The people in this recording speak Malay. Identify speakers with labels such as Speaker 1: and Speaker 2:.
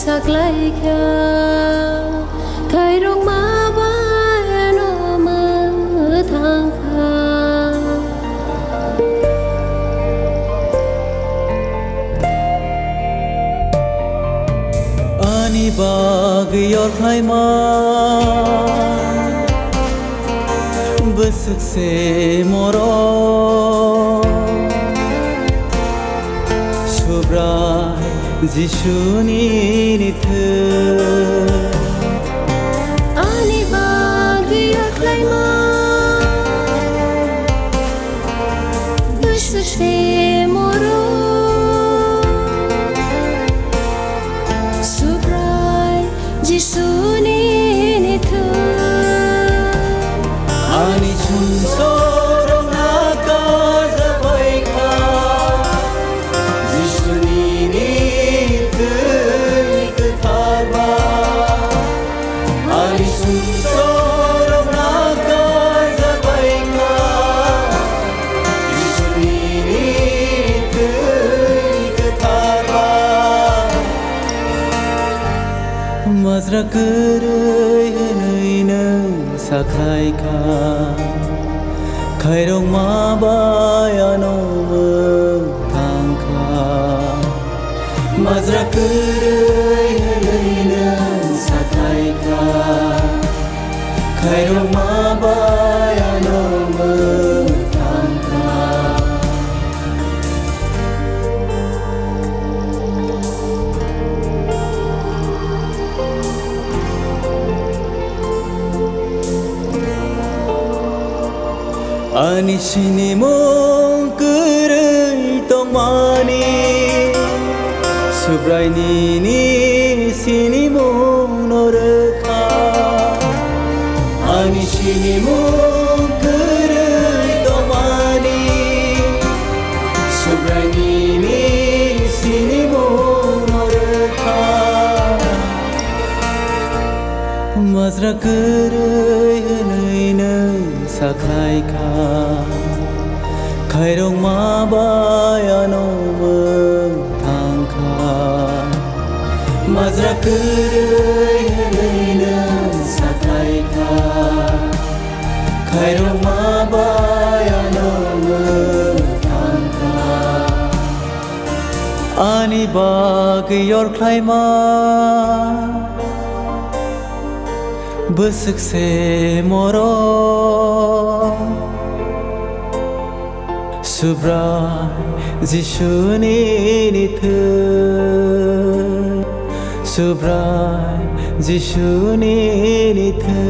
Speaker 1: saklaika kairong mabayano matangka
Speaker 2: ani bagyor khaima besuk se moro subrai jishuni nithe
Speaker 1: ani bagyor khaima besuk se moro subrai jishuni nithe
Speaker 2: ani chunso naka zabaika jishuni nithe iktarba ani chunso naka zabaika jishuni nithe iktarba mazra kurai hanaina saklaika khairong mabayano matangka mazra kurai hanaina saklaika khairong mabayano matangka ani sini mong kurai tongmani subrai ni sini mong norekha ani sini mong kurai tongmani subrai ni sini mong norekha mazra kurai hanaina saklaika khairong mabayano matangka mazra kurai hanaina saklaika khairong mabayano matangka ani bagyor khaima besuk se moro subrai jishuni nithe subrai jishuni nithe